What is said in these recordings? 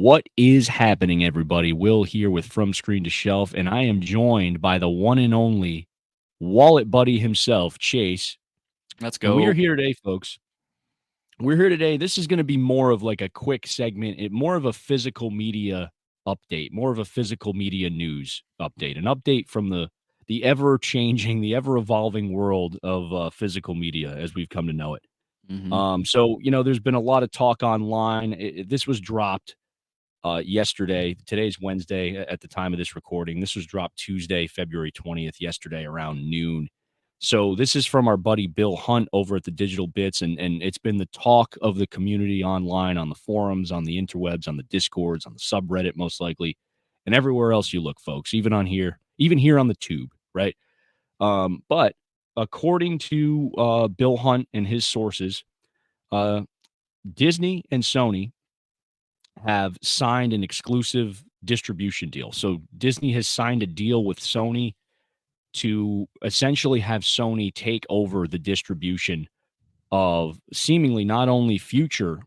What is happening, everybody? Will here with From Screen to Shelf, and I am joined by the one and only wallet buddy himself, Chase. Let's And we are go. here today, folks. We're here today. This is going to be more of like a quick segment, more of a physical media update, more of a physical media news update, an update from the ever changing, the ever evolving world of physical media as we've come to know it. Mhm. There's been a lot of talk online. This was dropped yesterday. Today's Wednesday at the time of this recording. This was dropped Tuesday, February 20th, yesterday around noon. So this is from our buddy Bill Hunt over at the Digital Bits, and it's been the talk of the community online, on the forums, on the interwebs, on the discords, on the subreddit, most likely, and everywhere else you look, folks, even here on the tube, right? But according to Bill Hunt and his sources, uh, Disney and Sony have signed an exclusive distribution deal. So Disney has signed a deal with Sony to essentially have Sony take over the distribution of seemingly not only future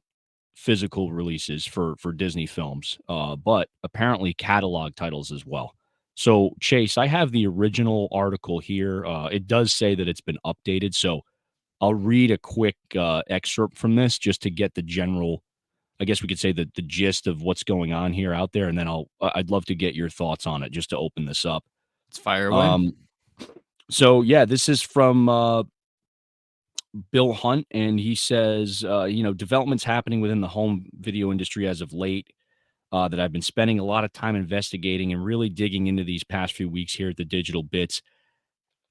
physical releases for Disney films, but apparently catalog titles as well. So Chase, I have the original article here. It does say that it's been updated. So I'll read a quick excerpt from this just to get the general, I guess we could say the gist of what's going on here out there, and then I'd love to get your thoughts on it just to open this up. Let's fire away. Um, so yeah, this is from Bill Hunt, and he says, developments happening within the home video industry as of late that I've been spending a lot of time investigating and really digging into these past few weeks here at the Digital Bits.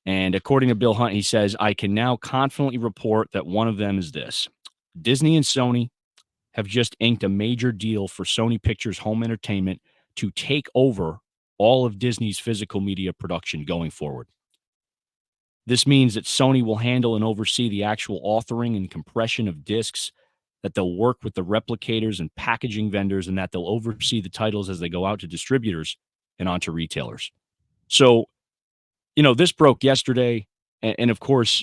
And according to Bill Hunt, he says, I can now confidently report that one of them is this: Disney and Sony have just inked a major deal for Sony Pictures Home Entertainment to take over all of Disney's physical media production going forward. This means that Sony will handle and oversee the actual authoring and compression of discs, that they'll work with the replicators and packaging vendors, and that they'll oversee the titles as they go out to distributors and onto retailers. So, this broke yesterday. And of course,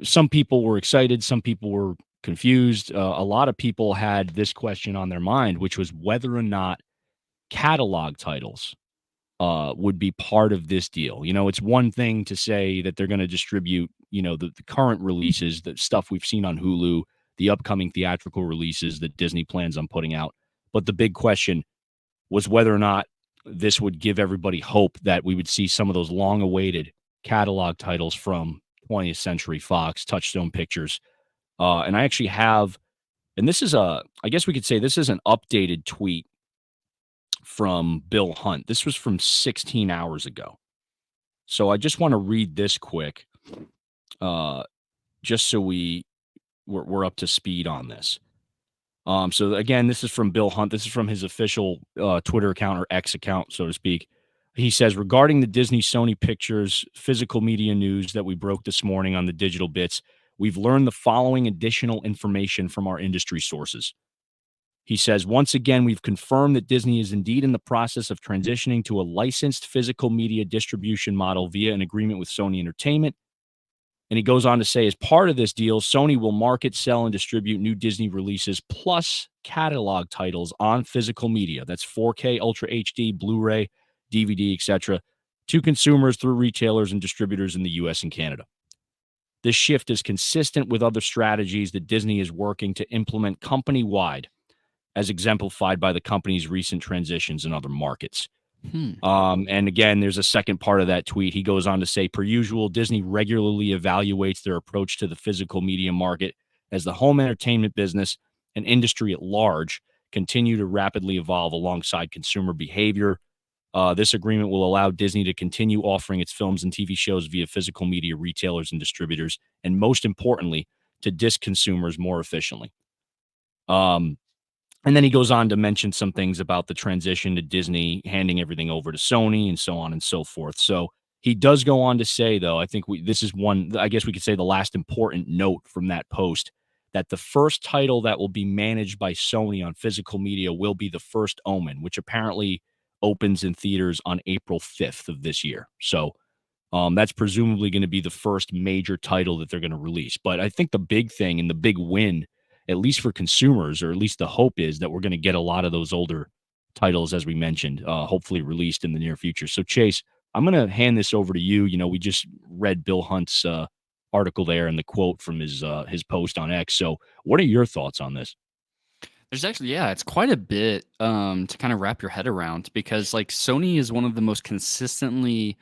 some people were excited, some people were confused. A lot of people had this question on their mind, which was whether or not catalog titles would be part of this deal. It's one thing to say that they're going to distribute, the current releases, the stuff we've seen on Hulu, the upcoming theatrical releases that Disney plans on putting out. But the big question was whether or not this would give everybody hope that we would see some of those long-awaited catalog titles from 20th Century Fox, Touchstone Pictures. And I actually have, and I guess we could say this is an updated tweet from Bill Hunt. This was from 16 hours ago. So I just want to read this quick, just so we're up to speed on this. So again, this is from Bill Hunt. This is from his official Twitter account, or X account, so to speak. He says, regarding the Disney Sony Pictures physical media news that we broke this morning on the Digital Bits, we've learned the following additional information from our industry sources. He says, once again, we've confirmed that Disney is indeed in the process of transitioning to a licensed physical media distribution model via an agreement with Sony Entertainment. And he goes on to say, as part of this deal, Sony will market, sell, and distribute new Disney releases plus catalog titles on physical media. That's 4K, Ultra HD, Blu-ray, DVD, etc., to consumers through retailers and distributors in the U.S. and Canada. This shift is consistent with other strategies that Disney is working to implement company-wide, as exemplified by the company's recent transitions in other markets. And again, there's a second part of that tweet. He goes on to say, per usual, Disney regularly evaluates their approach to the physical media market as the home entertainment business and industry at large continue to rapidly evolve alongside consumer behavior. This agreement will allow Disney to continue offering its films and TV shows via physical media retailers and distributors, and most importantly, to disc consumers more efficiently. And then he goes on to mention some things about the transition to Disney handing everything over to Sony and so on and so forth. So he does go on to say, though, I think this is one, I guess we could say the last important note from that post, that the first title that will be managed by Sony on physical media will be The First Omen, which apparently opens in theaters on April 5th of this year. So that's presumably going to be the first major title that they're going to release. But I think the big thing and the big win at least for consumers, or at least the hope is that we're going to get a lot of those older titles, as we mentioned, hopefully released in the near future. So, Chase, I'm going to hand this over to you. We just read Bill Hunt's article there and the quote from his post on X. So, what are your thoughts on this? There's actually, yeah, it's quite a bit to kind of wrap your head around because like Sony is one of the most consistently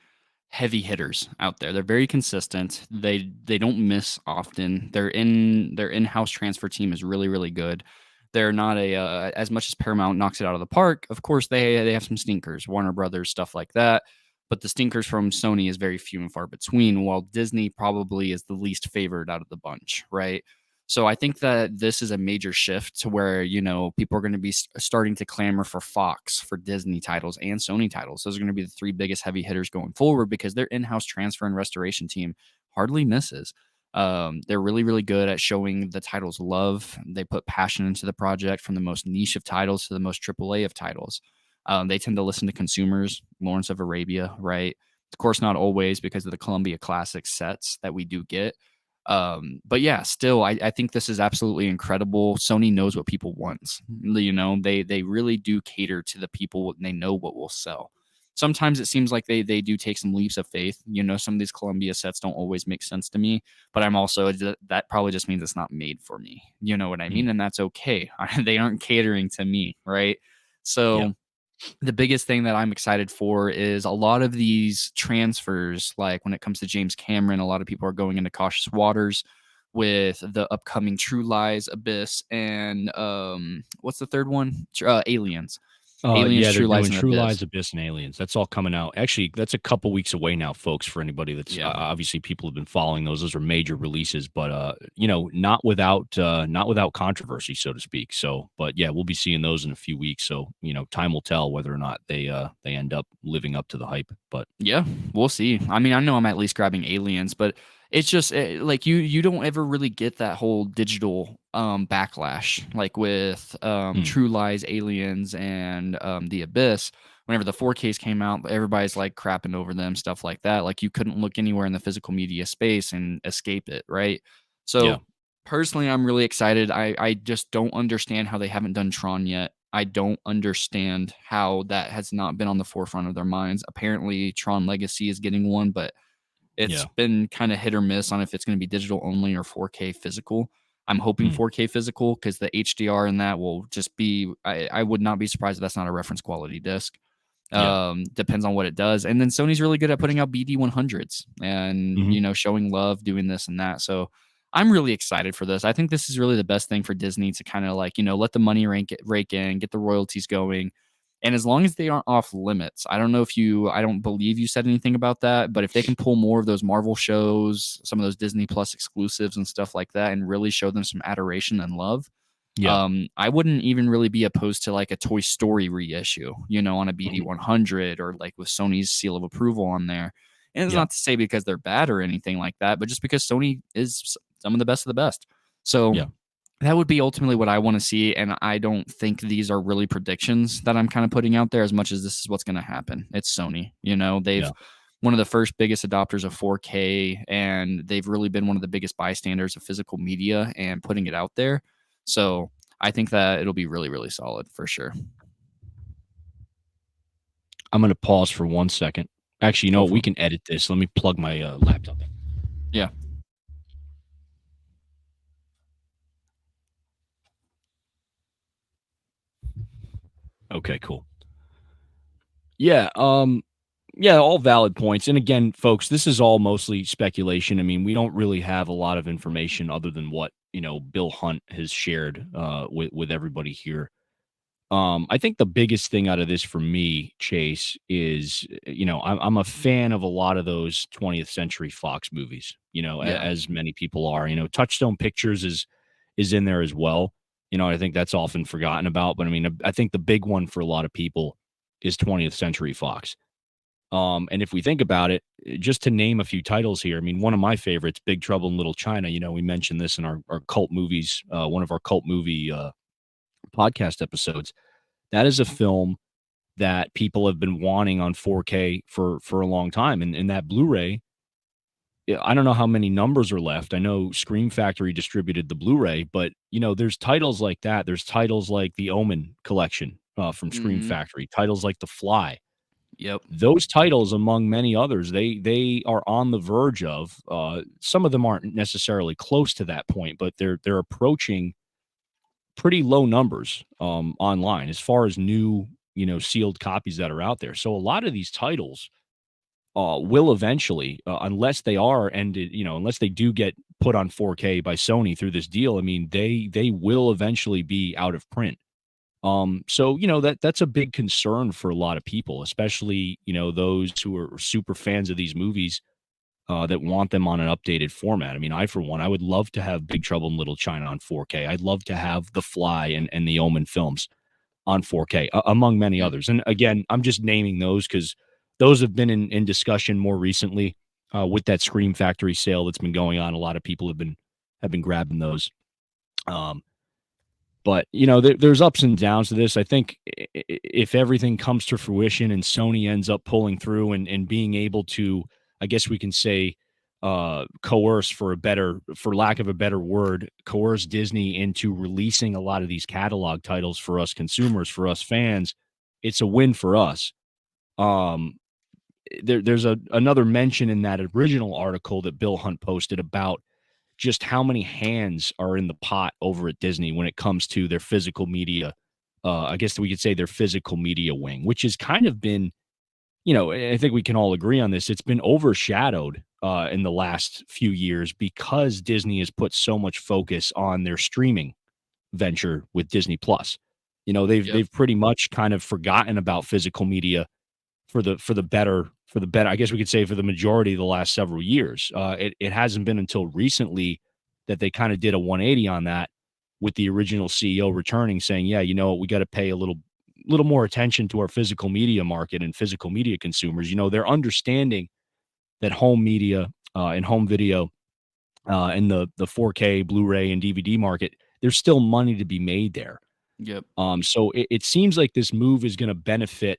heavy hitters out there. They're very consistent. They don't miss often. Their in-house transfer team is really really good. They're not a as much as Paramount knocks it out of the park. Of course, they have some stinkers, Warner Brothers stuff like that. But the stinkers from Sony is very few and far between. While Disney probably is the least favored out of the bunch, right? So I think that this is a major shift to where, people are going to be starting to clamor for Fox, for Disney titles and Sony titles. Those are going to be the three biggest heavy hitters going forward because their in-house transfer and restoration team hardly misses. They're really, really good at showing the titles love. They put passion into the project from the most niche of titles to the most AAA of titles. They tend to listen to consumers, Lawrence of Arabia, right? Of course, not always because of the Columbia Classic sets that we do get. But yeah, still, I think this is absolutely incredible. Sony knows what people want. They really do cater to the people and they know what will sell. Sometimes it seems like they do take some leaps of faith. Some of these Columbia sets don't always make sense to me, but I'm also that probably just means it's not made for me. You know what I Mm, mean? And that's okay. They aren't catering to me, right? yeah. So the biggest thing that I'm excited for is a lot of these transfers, like when it comes to James Cameron, a lot of people are going into cautious waters with the upcoming True Lies, Abyss, and what's the third one? Aliens. Aliens, Yeah, they're True Lies, doing and True Abyss. Lies, Abyss, and Aliens. That's all coming out. Actually, that's a couple weeks away now, folks. For anybody that's Yeah. obviously people have been following those. Those are major releases, but not without controversy, so to speak. So, but yeah, we'll be seeing those in a few weeks. So, time will tell whether or not they end up living up to the hype. But Yeah, we'll see. I mean, I know I'm at least grabbing Aliens, but it's just like you don't ever really get that whole digital backlash like with mm, True Lies, Aliens, and The Abyss. Whenever the 4Ks came out, everybody's like crapping over them, stuff like that. Like you couldn't look anywhere in the physical media space and escape it, right? yeah, So personally, I'm really excited. I just don't understand how they haven't done Tron yet. I don't understand how that has not been on the forefront of their minds. Apparently, Tron Legacy is getting one, but it's yeah, been kind of hit or miss on if it's going to be digital only or 4K physical. I'm hoping mm, 4K physical because the HDR in that will just be. I would not be surprised if that's not a reference quality disc. yeah, Depends on what it does. And then Sony's really good at putting out BD 100s and, hmm, showing love, doing this and that. So I'm really excited for this. I think this is really the best thing for Disney to kind of like, let the money rake in, get the royalties going. And as long as they aren't off limits, I don't know if I don't believe you said anything about that, but if they can pull more of those Marvel shows, some of those Disney Plus exclusives and stuff like that, and really show them some adoration and love, yeah, I wouldn't even really be opposed to like a Toy Story reissue, on a BD mhm, 100 or like with Sony's seal of approval on there. And it's yeah, not to say because they're bad or anything like that, but just because Sony is some of the best of the best. So yeah, that would be ultimately what I want to see. And I don't think these are really predictions that I'm kind of putting out there as much as this is what's going to happen. It's Sony. They've yeah. one of the first biggest adopters of 4K, and they've really been one of the biggest bystanders of physical media and putting it out there. So I think that it'll be really, really solid for sure. I'm gonna pause for 1 second. Actually, you know Go what? for We it. can edit this. Let me plug my laptop in. Yeah. Okay, cool. Yeah, yeah, all valid points. And again, folks, this is all mostly speculation. I mean, we don't really have a lot of information other than what, Bill Hunt has shared with everybody here. I think the biggest thing out of this for me, Chase, is I'm a fan of a lot of those 20th Century Fox movies. Yeah. As many people are. Touchstone Pictures is in there as well. I think that's often forgotten about, but I mean, I think the big one for a lot of people is 20th Century Fox. And if we think about it, just to name a few titles here, I mean, one of my favorites, Big Trouble in Little China. We mentioned this in our cult movies, one of our cult movie podcast episodes. That is a film that people have been wanting on 4K for a long time, and that Blu-ray yeah, I don't know how many numbers are left. I know Scream Factory distributed the Blu-ray, but, there's titles like that. There's titles like the Omen collection, from Scream Mhm. Factory, titles like The Fly. Yep. Those titles, among many others, they are on the verge of, some of them aren't necessarily close to that point, but they're approaching pretty low numbers, online as far as new, sealed copies that are out there. So a lot of these titles will eventually, unless they are ended, unless they do get put on 4K by Sony through this deal. I mean, they will eventually be out of print. So that's a big concern for a lot of people, especially those who are super fans of these movies, that want them on an updated format. I mean, I for one, I would love to have Big Trouble in Little China on 4K. I'd love to have The Fly and the Omen films on 4K, among many Yep. others. And again, I'm just naming those because those have been in discussion more recently, with that Scream Factory sale that's been going on. A lot of people have been grabbing those. Um, but there's ups and downs to this. I think if everything comes to fruition and Sony ends up pulling through and being able to, I guess we can say, coerce, for lack of a better word, coerce Disney into releasing a lot of these catalog titles for us consumers, for us fans, it's a win for us. Um, there's another mention in that original article that Bill Hunt posted about just how many hands are in the pot over at Disney when it comes to their physical media. I guess we could say their physical media wing, which has kind of been, I think we can all agree on this. It's been overshadowed, in the last few years because Disney has put so much focus on their streaming venture with Disney Plus. Yep. They've pretty much kind of forgotten about physical media for the better, I guess we could say, for the majority of the last several years. It hasn't been until recently that they kind of did a 180 on that, with the original CEO returning, saying, "Yeah, we got to pay a little more attention to our physical media market and physical media consumers." They're understanding that home media, and home video, and the 4K Blu-ray and DVD market, there's still money to be made there. Yep. So it seems like this move is going to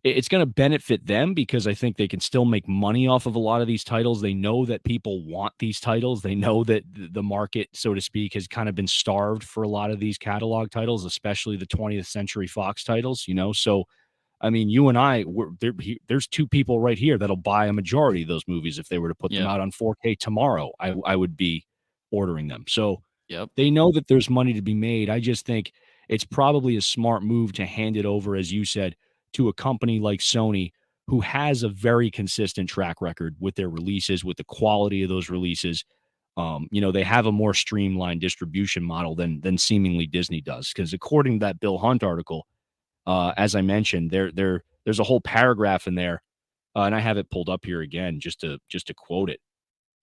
it's gonna benefit them because I think they can still make money off of a lot of these titles. They know that people want these titles. They know that the market, so to speak, has kind of been starved for a lot of these catalog titles, especially the 20th Century Fox titles. So, I mean, you and I, there's two people right here that'll buy a majority of those movies if they were to put them Yep. out on 4K tomorrow. I would be ordering them. So, Yep. they know that there's money to be made. I just think it's probably a smart move to hand it over, as you said, to a company like Sony, who has a very consistent track record with their releases, with the quality of those releases. They have a more streamlined distribution model than seemingly Disney does. Because according to that Bill Hunt article, as I mentioned, there's a whole paragraph in there, and I have it pulled up here again just to quote it.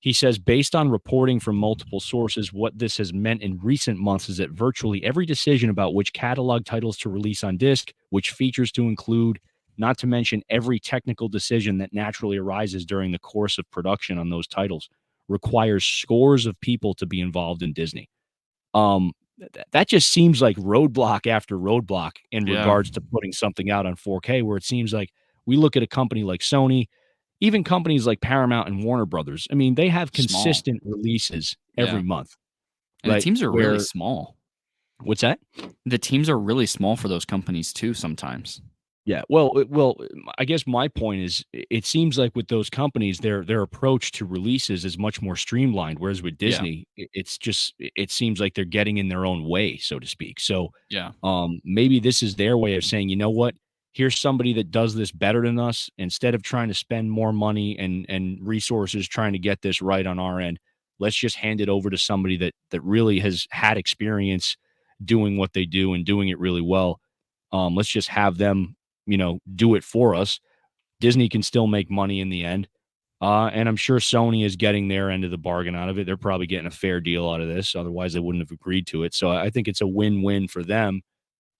He says, based on reporting from multiple sources, what this has meant in recent months is that virtually every decision about which catalog titles to release on disc, which features to include, not to mention every technical decision that naturally arises during the course of production on those titles, requires scores of people to be involved in Disney. That just seems like roadblock after roadblock in Yeah. regards to putting something out on 4K, where it seems like we look at a company like Sony, even companies like Paramount and Warner Brothers. I mean, they have Small. consistent releases every Yeah. month, And the right? teams are really Where small. what's that? The teams are really small for those companies too sometimes. Yeah, I guess my point is, it seems like with those companies, their approach to releases is much more streamlined, whereas with Yeah. Disney, it seems like they're getting in their own way, so to speak. So, Yeah. maybe this is their way of saying, you know what? Here's somebody that does this better than us. Instead of trying to spend more money and resources trying to get this right on our end, let's just hand it over to somebody that really has had experience doing what they do and doing it really well. Let's just have them, do it for us. Disney can still make money in the end. And I'm sure Sony is getting their end of the bargain out of it. They're probably getting a fair deal out of this. Otherwise, they wouldn't have agreed to it. So I think it's a win-win for them.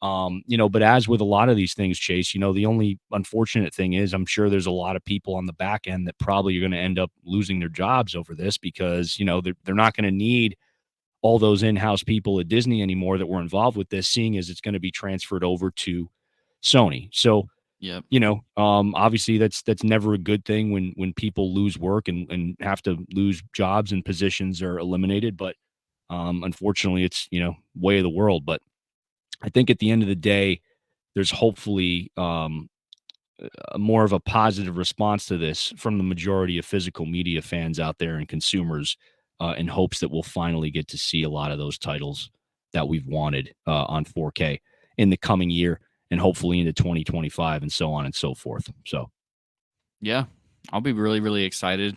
But as with a lot of these things, Chase, the only unfortunate thing is I'm sure there's a lot of people on the back end that probably are going to end up losing their jobs over this because, they're not going to need all those in-house people at Disney anymore that were involved with this, seeing as it's going to be transferred over to Sony. So, Yep. Obviously that's never a good thing when people lose work and have to lose jobs and positions are eliminated. But unfortunately, it's way of the world. But I think at the end of the day, there's hopefully more of a positive response to this from the majority of physical media fans out there and consumers, in hopes that we'll finally get to see a lot of those titles that we've wanted on 4K in the coming year and hopefully into 2025 and so on and so forth. So, Yeah, I'll be really, really excited.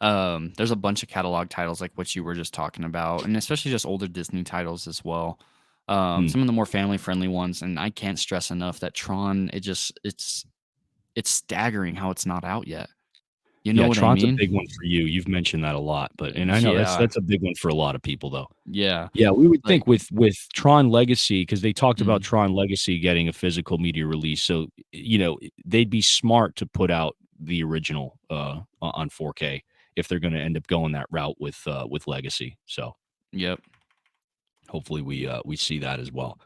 There's a bunch of catalog titles like what you were just talking about, and especially just older Disney titles as well. mm, Some of the more family friendly ones, and I can't stress enough that Tron, it's staggering how it's not out yet. You know yeah, what I Tron's a mean? big one for you. You've mentioned that a lot, but and I know that's Yeah, that's a big one for a lot of people though. yeah. Yeah, we would Like, think with Tron Legacy, because they talked about mm, Tron Legacy getting a physical media release, so, they'd be smart to put out the original, on 4K if they're gonna end up going that route with Legacy, so yep. hopefully we see that as well.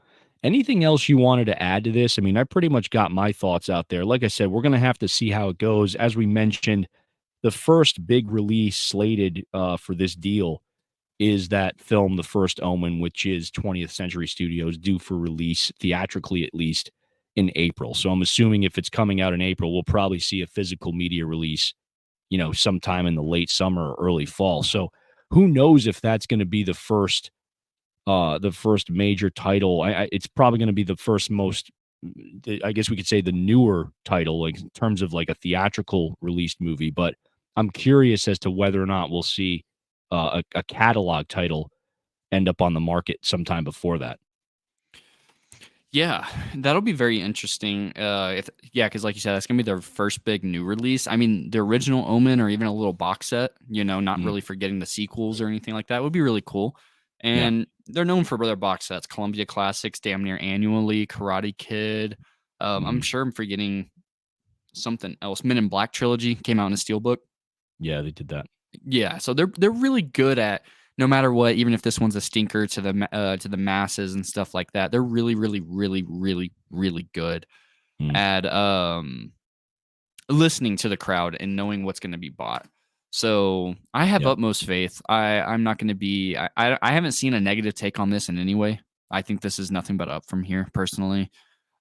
Anything else you wanted to add to this? I mean, I pretty much got my thoughts out there. Like I said, we're gonna have to see how it goes. As we mentioned, the first big release slated, for this deal is that film, The First Omen, which is 20th Century Studios due for release theatrically at least in April. So I'm assuming if it's coming out in April, we'll probably see a physical media release, sometime in the late summer or early fall. So who knows if that's going to be the first major title. It's probably going to be the first most, I guess we could say the newer title, like in terms of like a theatrical released movie. But I'm curious as to whether or not we'll see a catalog title end up on the market sometime before that. Yeah, that'll be very interesting. If yeah, because like you said, that's gonna be their first big new release. I mean, the original Omen or even a little box set, not Mm, really forgetting the sequels or anything like that would be really cool. yeah. And they're known for their box sets, Columbia Classics, damn near annually, Karate Kid. I'm Mhm. sure I'm forgetting something else. Men in Black trilogy came out in a steelbook. Yeah, they did that. Yeah, so they're really good at no matter what, even if this one's a stinker to the masses and stuff like that. They're really, really, really, really, really good Mm, at listening to the crowd and knowing what's going to be bought. So I have yeah. utmost faith. I'm not going to be. I haven't seen a negative take on this in any way. I think this is nothing but up from here, personally.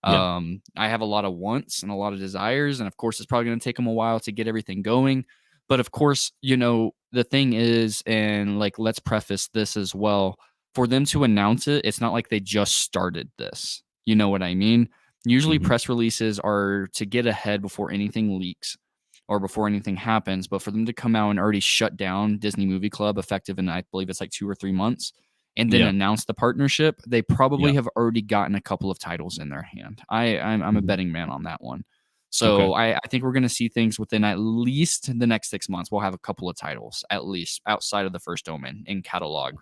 Yeah. I have a lot of wants and a lot of desires, and of course, it's probably going to take them a while to get everything going. But of course, the thing is, and like, let's preface this as well. For them to announce it, it's not like they just started this. You know what I mean? Usually, Mhm. press releases are to get ahead before anything leaks or before anything happens. But for them to come out and already shut down Disney Movie Club, effective in, I believe it's like 2 or 3 months, and then Yeah. announce the partnership, they Yeah. probably have already gotten a couple of titles in their hand. I'm a Mhm. betting man on that one. Okay. So I think we're going to see things within at least the next 6 months. We'll have a couple of titles at least outside of the First Omen in catalog,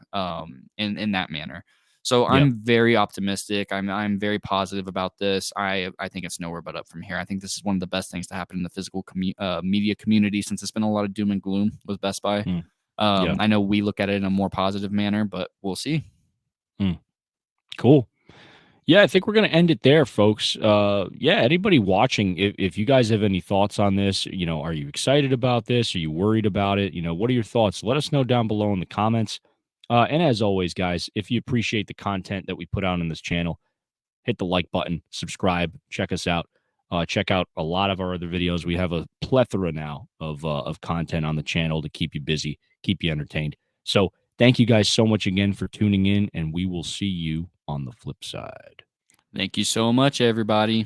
in that manner. So Yeah. I'm very optimistic. I'm very positive about this. I think it's nowhere but up from here. I think this is one of the best things to happen in the physical media community, since it's been a lot of doom and gloom with Best Buy. Mm, yeah. I know we look at it in a more positive manner, but we'll see. Mm, cool. Yeah, I think we're gonna end it there, folks. Yeah, anybody watching, if you guys have any thoughts on this, are you excited about this? Are you worried about it? What are your thoughts? Let us know down below in the comments. And as always, guys, if you appreciate the content that we put out on this channel, hit the like button, subscribe, check us out. Check out a lot of our other videos. We have a plethora now of content on the channel to keep you busy, keep you entertained. So thank you guys so much again for tuning in, and we will see you on the flip side. Thank you so much, everybody.